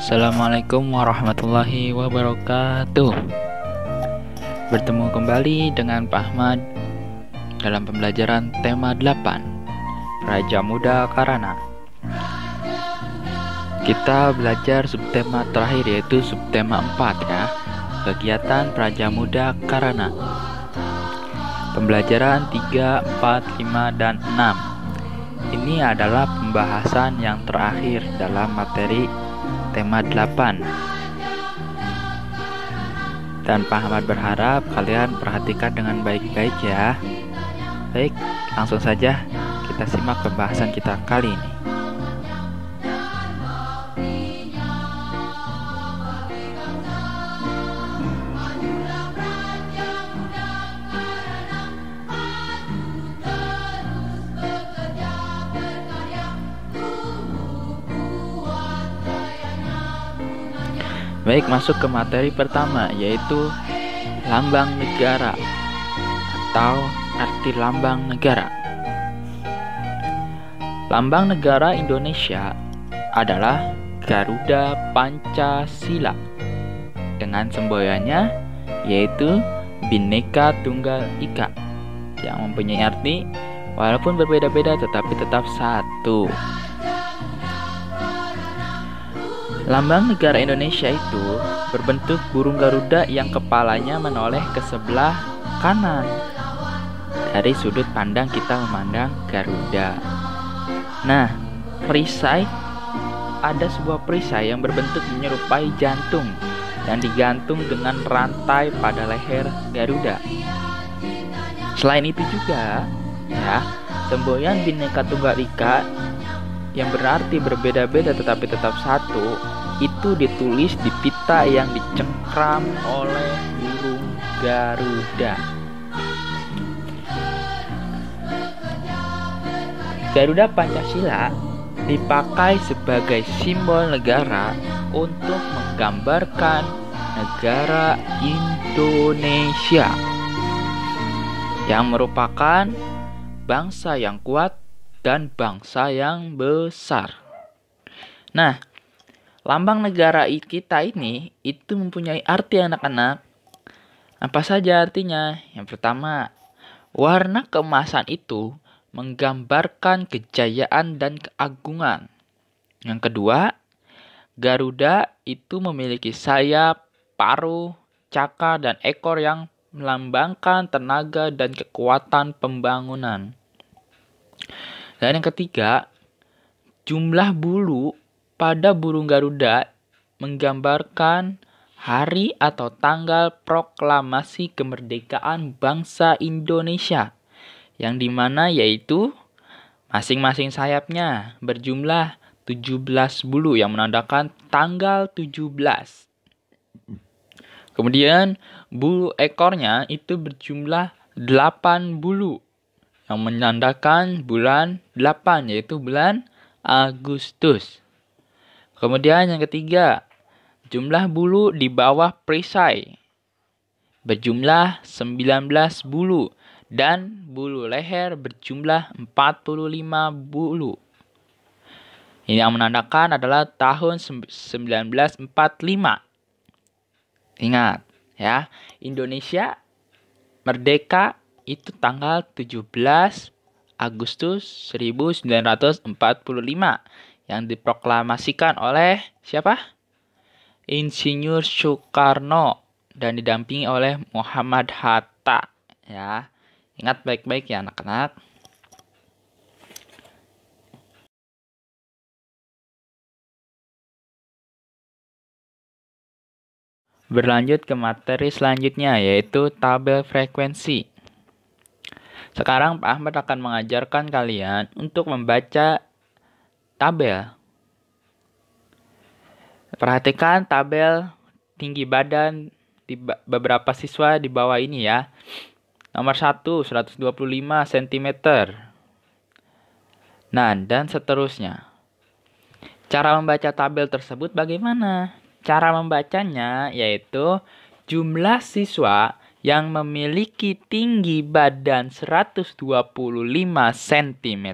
Assalamualaikum warahmatullahi wabarakatuh. Bertemu kembali dengan Pak Ahmad dalam pembelajaran tema 8 Raja Muda Karana. Kita belajar subtema terakhir, yaitu subtema 4 ya, kegiatan Raja Muda Karana. Pembelajaran 3, 4, 5, dan 6. Ini adalah pembahasan yang terakhir dalam materi tema 8. Dan Pak Ahmad berharap kalian perhatikan dengan baik-baik ya. Baik, langsung saja kita simak pembahasan kita kali ini. Baik, masuk ke materi pertama, yaitu lambang negara atau arti lambang negara. Lambang negara Indonesia adalah Garuda Pancasila dengan semboyannya yaitu Bhinneka Tunggal Ika, yang mempunyai arti walaupun berbeda-beda tetapi tetap satu. Lambang negara Indonesia itu berbentuk burung Garuda yang kepalanya menoleh ke sebelah kanan. Dari sudut pandang kita memandang Garuda. Nah, perisai, ada sebuah perisai yang berbentuk menyerupai jantung dan digantung dengan rantai pada leher Garuda. Selain itu juga, ya, semboyan Bhinneka Tunggal Ika yang berarti berbeda-beda tetapi tetap satu, itu ditulis di pita yang dicengkram oleh burung Garuda. Garuda Pancasila dipakai sebagai simbol negara untuk menggambarkan negara Indonesia yang merupakan bangsa yang kuat dan bangsa yang besar. Nah, lambang negara kita ini itu mempunyai arti anak-anak. Apa saja artinya? Yang pertama, warna keemasan itu menggambarkan kejayaan dan keagungan. Yang kedua, Garuda itu memiliki sayap, paruh, cakar, dan ekor yang melambangkan tenaga dan kekuatan pembangunan. Dan yang ketiga, jumlah bulu pada burung Garuda menggambarkan hari atau tanggal proklamasi kemerdekaan bangsa Indonesia, yang dimana yaitu masing-masing sayapnya berjumlah 17 bulu yang menandakan tanggal 17. Kemudian bulu ekornya itu berjumlah 8 bulu yang menandakan bulan 8, yaitu bulan Agustus. Kemudian yang ketiga, jumlah bulu di bawah perisai berjumlah 19 bulu dan bulu leher berjumlah 45 bulu. Ini yang menandakan adalah tahun 1945. Ingat ya, Indonesia merdeka itu tanggal 17 Agustus 1945 yang diproklamasikan oleh siapa? Insinyur Soekarno dan didampingi oleh Muhammad Hatta, ya. Ingat baik-baik ya anak-anak. Berlanjut ke materi selanjutnya, yaitu tabel frekuensi. Sekarang Pak Ahmad akan mengajarkan kalian untuk membaca tabel. Perhatikan tabel tinggi badan di beberapa siswa di bawah ini ya. Nomor 1, 125 cm. Nah, dan seterusnya. Cara membaca tabel tersebut bagaimana? Cara membacanya yaitu jumlah siswa yang memiliki tinggi badan 125 cm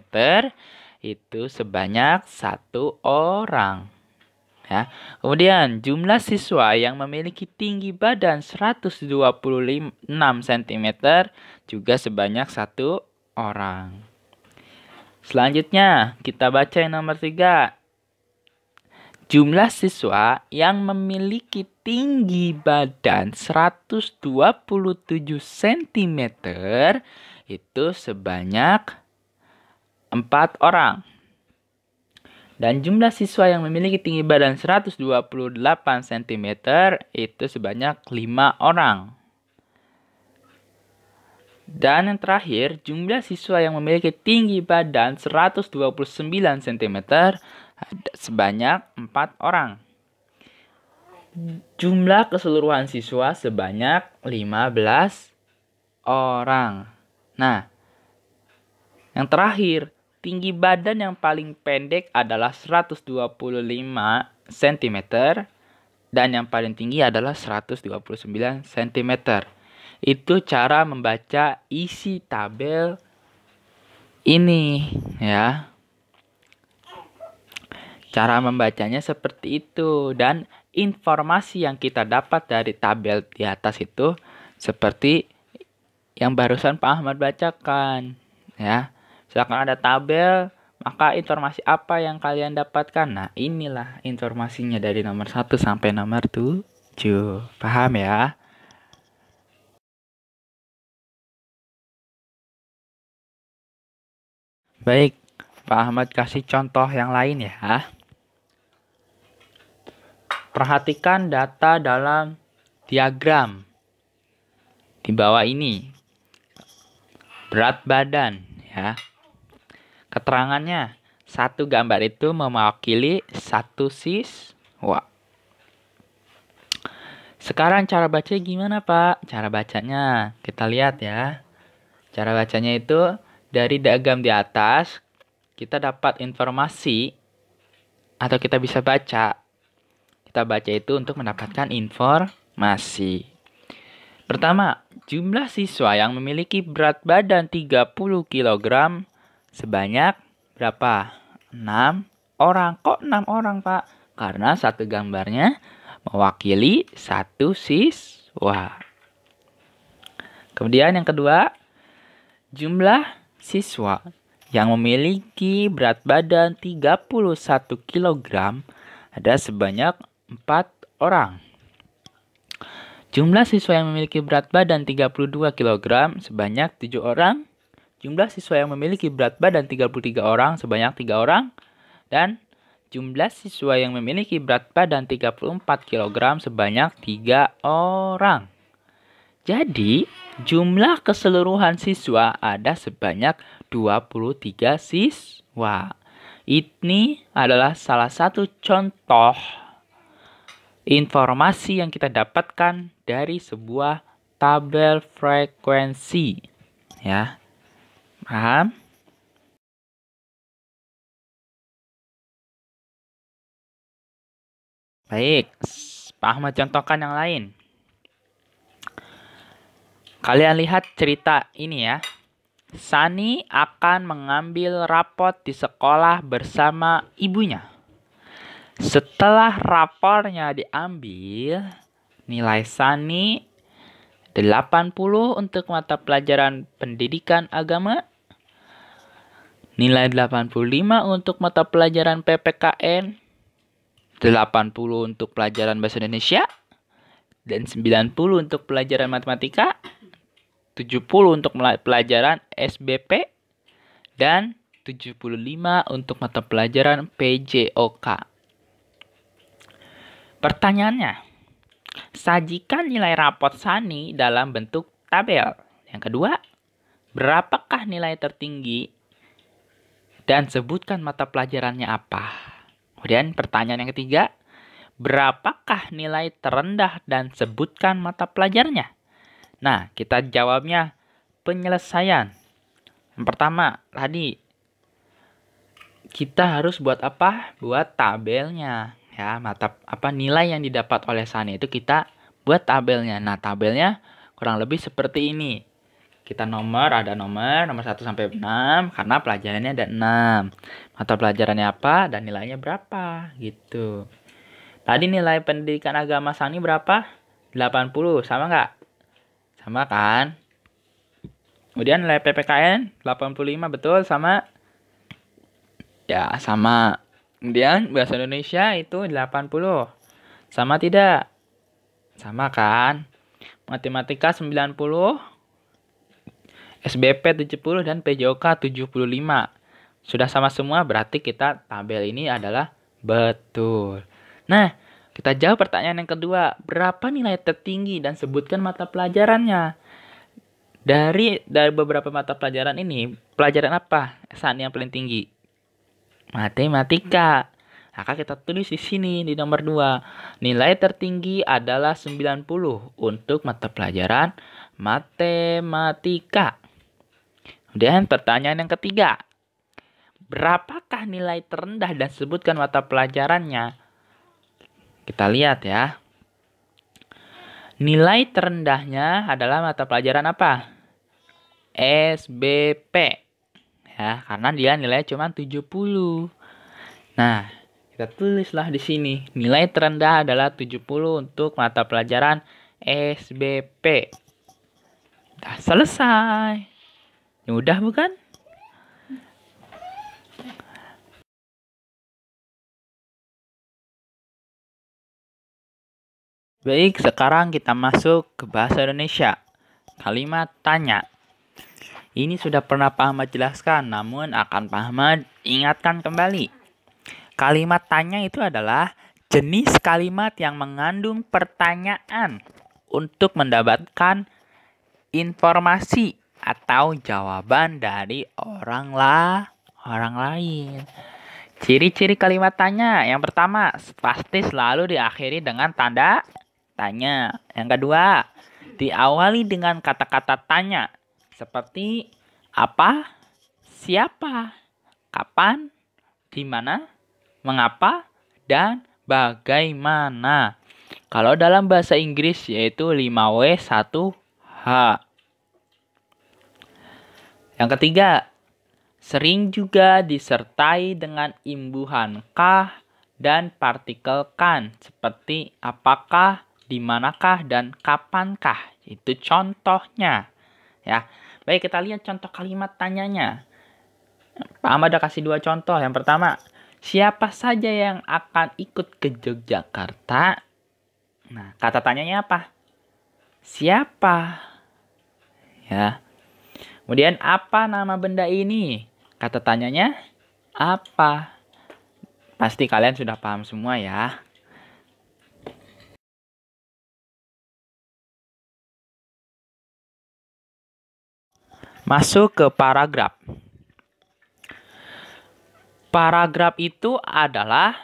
itu sebanyak 1 orang. Ya. Kemudian jumlah siswa yang memiliki tinggi badan 126 cm juga sebanyak 1 orang. Selanjutnya kita baca yang nomor 3. Jumlah siswa yang memiliki tinggi badan 127 cm itu sebanyak 4 orang. Dan jumlah siswa yang memiliki tinggi badan 128 cm itu sebanyak 5 orang. Dan yang terakhir, jumlah siswa yang memiliki tinggi badan 129 cm sebanyak 4 orang. Jumlah keseluruhan siswa sebanyak 15 orang. Nah, yang terakhir, tinggi badan yang paling pendek adalah 125 cm dan yang paling tinggi adalah 129 cm. Itu cara membaca isi tabel ini ya. Cara membacanya seperti itu dan informasi yang kita dapat dari tabel di atas itu seperti yang barusan Pak Ahmad bacakan ya. Misalkan ada tabel, maka informasi apa yang kalian dapatkan? Nah, inilah informasinya dari nomor 1 sampai nomor 7. Paham ya? Baik, Pak Ahmad kasih contoh yang lain ya. Perhatikan data dalam diagram di bawah ini. Berat badan ya. Keterangannya, satu gambar itu mewakili satu siswa. Sekarang cara baca gimana Pak? Cara bacanya kita lihat ya. Cara bacanya itu dari diagram di atas kita dapat informasi atau kita bisa baca. Kita baca itu untuk mendapatkan informasi. Pertama, jumlah siswa yang memiliki berat badan 30 kg sebanyak berapa? 6 orang. Kok 6 orang, Pak? Karena satu gambarnya mewakili satu siswa. Kemudian yang kedua, jumlah siswa yang memiliki berat badan 31 kg ada sebanyak 4 orang. Jumlah siswa yang memiliki berat badan 32 kg sebanyak 7 orang. Jumlah siswa yang memiliki berat badan 33 orang sebanyak 3 orang. Dan jumlah siswa yang memiliki berat badan 34 kg sebanyak 3 orang. Jadi, jumlah keseluruhan siswa ada sebanyak 23 siswa. Ini adalah salah satu contoh informasi yang kita dapatkan dari sebuah tabel frekuensi. Ya. Paham? Baik, Pak Ahmad contohkan yang lain. Kalian lihat cerita ini ya. Sani akan mengambil rapot di sekolah bersama ibunya. Setelah rapornya diambil, nilai Sani 80 untuk mata pelajaran pendidikan agama, nilai 85 untuk mata pelajaran PPKN, 80 untuk pelajaran bahasa Indonesia, dan 90 untuk pelajaran matematika, 70 untuk pelajaran SBP, dan 75 untuk mata pelajaran PJOK. Pertanyaannya, sajikan nilai rapot Sani dalam bentuk tabel. Yang kedua, berapakah nilai tertinggi dan sebutkan mata pelajarannya apa? Kemudian pertanyaan yang ketiga, berapakah nilai terendah dan sebutkan mata pelajarannya? Nah, kita jawabnya penyelesaian. Yang pertama, tadi kita harus buat apa? Buat tabelnya. Ya, nilai yang didapat oleh Sani itu kita buat tabelnya. Nah, tabelnya kurang lebih seperti ini. Kita ada nomor 1 sampai 6 karena pelajarannya ada 6. Mata pelajarannya apa dan nilainya berapa gitu. Tadi nilai pendidikan agama Sani berapa? 80, sama nggak? Sama kan? Kemudian nilai PPKN 85, betul, sama? Ya, sama. Kemudian bahasa Indonesia itu 80. Sama tidak? Sama kan? Matematika 90, SBP 70, dan PJOK 75. Sudah sama semua, berarti kita tabel ini adalah betul. Nah, kita jawab pertanyaan yang kedua. Berapa nilai tertinggi dan sebutkan mata pelajarannya? Dari beberapa mata pelajaran ini, pelajaran apa saat yang paling tinggi? Matematika. Maka kita tulis di sini di nomor 2. Nilai tertinggi adalah 90 untuk mata pelajaran matematika. Kemudian pertanyaan yang ketiga. Berapakah nilai terendah dan sebutkan mata pelajarannya? Kita lihat ya. Nilai terendahnya adalah mata pelajaran apa? SBP. Ya, karena dia nilainya cuma 70. Nah, kita tulislah di sini. Nilai terendah adalah 70 untuk mata pelajaran SBP. Udah selesai. Mudah bukan? Baik, sekarang kita masuk ke bahasa Indonesia. Kalimat tanya. Ini sudah pernah Pak Ahmad jelaskan, namun akan Pak Ahmad ingatkan kembali. Kalimat tanya itu adalah jenis kalimat yang mengandung pertanyaan untuk mendapatkan informasi atau jawaban dari orang lain. Ciri-ciri kalimat tanya. Yang pertama, pasti selalu diakhiri dengan tanda tanya. Yang kedua, diawali dengan kata-kata tanya seperti apa, siapa, kapan, di mana, mengapa, dan bagaimana. Kalau dalam bahasa Inggris yaitu 5W 1H. Yang ketiga, sering juga disertai dengan imbuhan kah dan partikel kan seperti apakah, di manakah, dan kapankah. Itu contohnya. Ya. Baik, kita lihat contoh kalimat tanyanya. Pak Ahmad ada kasih 2 contoh. Yang pertama, siapa saja yang akan ikut ke Yogyakarta? Nah, kata tanyanya apa? Siapa? Ya. Kemudian, apa nama benda ini? Kata tanyanya apa? Pasti kalian sudah paham semua ya. Masuk ke paragraf. Paragraf itu adalah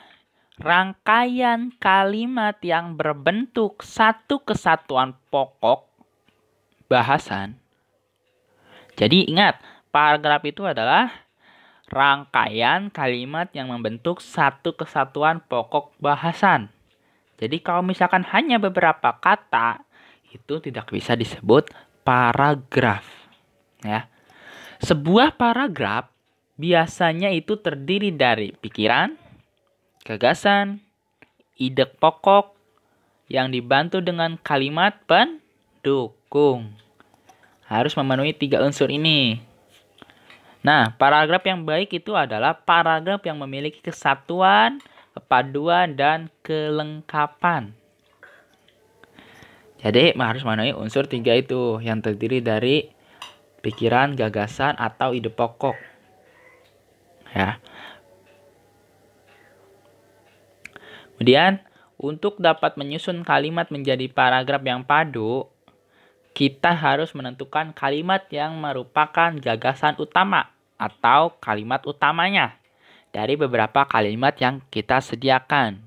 rangkaian kalimat yang berbentuk satu kesatuan pokok bahasan. Jadi ingat, paragraf itu adalah rangkaian kalimat yang membentuk satu kesatuan pokok bahasan. Jadi kalau misalkan hanya beberapa kata, itu tidak bisa disebut paragraf. Ya. Sebuah paragraf biasanya itu terdiri dari pikiran, gagasan, ide pokok yang dibantu dengan kalimat pendukung. Harus memenuhi 3 unsur ini. Nah, paragraf yang baik itu adalah paragraf yang memiliki kesatuan, kepaduan, dan kelengkapan. Jadi harus memenuhi unsur 3 itu yang terdiri dari pikiran, gagasan, atau ide pokok. Ya. Kemudian, untuk dapat menyusun kalimat menjadi paragraf yang padu, kita harus menentukan kalimat yang merupakan gagasan utama atau kalimat utamanya dari beberapa kalimat yang kita sediakan.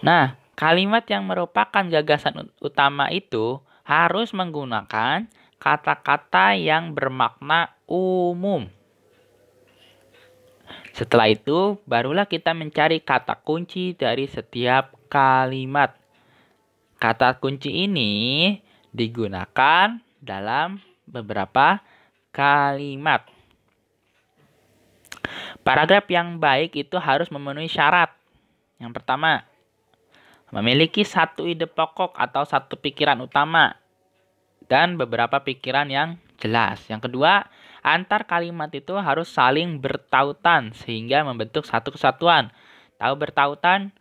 Nah, kalimat yang merupakan gagasan utama itu harus menggunakan kata-kata yang bermakna umum. Setelah itu, barulah kita mencari kata kunci dari setiap kalimat. Kata kunci ini digunakan dalam beberapa kalimat. Paragraf yang baik itu harus memenuhi syarat. Yang pertama, memiliki satu ide pokok atau satu pikiran utama dan beberapa pikiran yang jelas. Yang kedua, antar kalimat itu harus saling bertautan sehingga membentuk satu kesatuan. Tahu bertautan?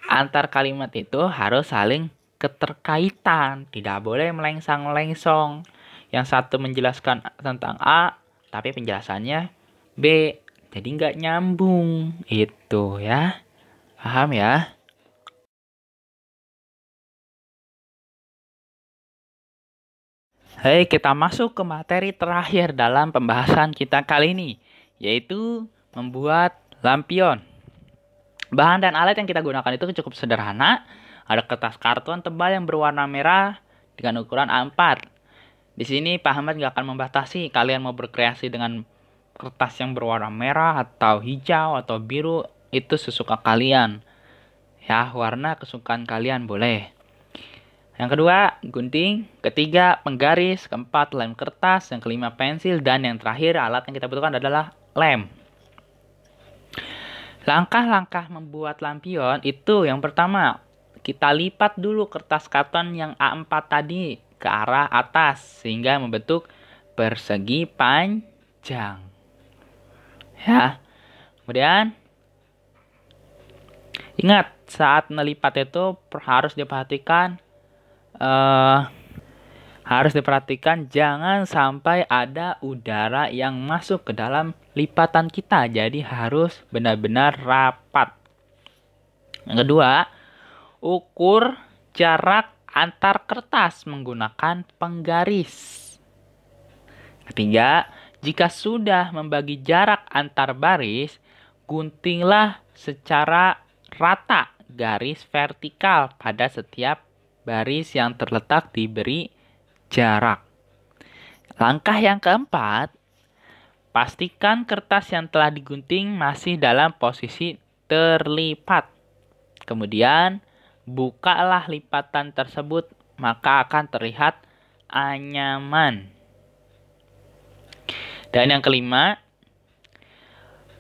Antar kalimat itu harus saling keterkaitan, tidak boleh melengsang-lengsong. Yang satu menjelaskan tentang A, tapi penjelasannya B, jadi nggak nyambung. Itu ya, paham ya? Hai, kita masuk ke materi terakhir dalam pembahasan kita kali ini, yaitu membuat lampion. Bahan dan alat yang kita gunakan itu cukup sederhana. Ada kertas karton tebal yang berwarna merah dengan ukuran A4. Di sini Pak Ahmad nggak akan membatasi kalian mau berkreasi dengan kertas yang berwarna merah atau hijau atau biru, itu sesuka kalian. Ya, warna kesukaan kalian boleh. Yang kedua, gunting. Ketiga, penggaris. Keempat, lem kertas. Yang kelima, pensil. Dan yang terakhir, alat yang kita butuhkan adalah lem. Langkah-langkah membuat lampion itu yang pertama, kita lipat dulu kertas karton yang A4 tadi ke arah atas sehingga membentuk persegi panjang. Ya. Kemudian, ingat saat melipat itu harus diperhatikan jangan sampai ada udara yang masuk ke dalam lipatan kita. Jadi harus benar-benar rapat. Yang kedua, ukur jarak antar kertas menggunakan penggaris. Ketiga, jika sudah membagi jarak antar baris, guntinglah secara rata garis vertikal pada setiap baris yang terletak diberi jarak. Langkah yang keempat, pastikan kertas yang telah digunting masih dalam posisi terlipat. Kemudian, bukalah lipatan tersebut, maka akan terlihat anyaman. Dan yang kelima,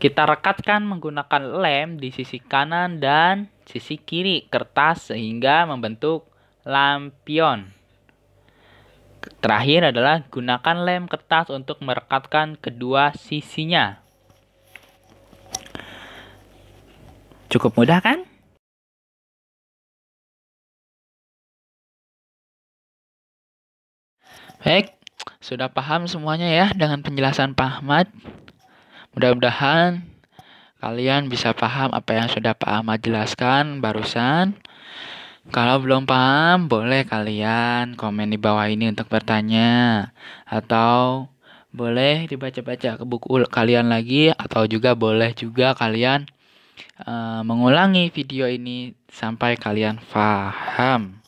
kita rekatkan menggunakan lem di sisi kanan dan sisi kiri kertas sehingga membentuk lampion. Terakhir adalah gunakan lem kertas untuk merekatkan kedua sisinya. Cukup mudah kan? Baik, sudah paham semuanya ya dengan penjelasan Pak Ahmad. Mudah-mudahan kalian bisa paham apa yang sudah Pak Ahmad jelaskan barusan. Kalau belum paham, boleh kalian komen di bawah ini untuk bertanya. Atau boleh dibaca-baca ke buku kalian lagi. Atau juga boleh juga kalian mengulangi video ini sampai kalian paham.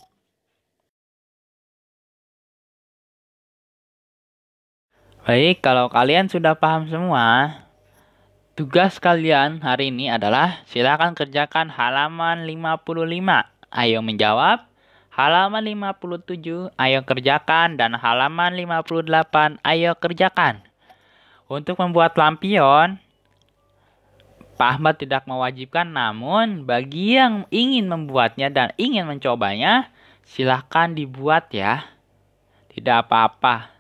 Baik, kalau kalian sudah paham semua, tugas kalian hari ini adalah silakan kerjakan halaman 55. Ayo menjawab. Halaman 57, ayo kerjakan. Dan halaman 58, ayo kerjakan. Untuk membuat lampion, Pak Ahmad tidak mewajibkan, namun bagi yang ingin membuatnya dan ingin mencobanya, silahkan dibuat ya. Tidak apa-apa.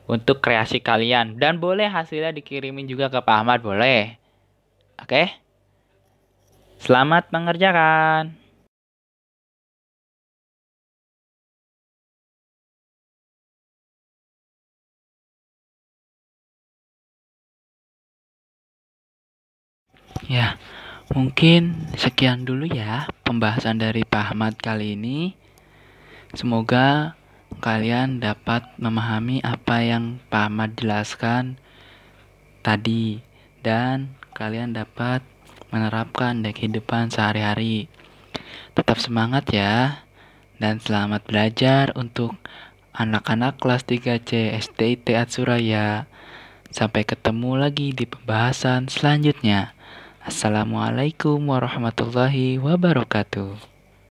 Untuk kreasi kalian. Dan boleh hasilnya dikirimin juga ke Pak Ahmad, boleh. Oke? Selamat mengerjakan. Ya, mungkin sekian dulu ya pembahasan dari Pak Ahmad kali ini. Semoga kalian dapat memahami apa yang Pak Ahmad jelaskan tadi dan kalian dapat menerapkan di kehidupan sehari-hari. Tetap semangat ya dan selamat belajar untuk anak-anak kelas 3C SDIT Atsuraya. Sampai ketemu lagi di pembahasan selanjutnya. Assalamualaikum warahmatullahi wabarakatuh.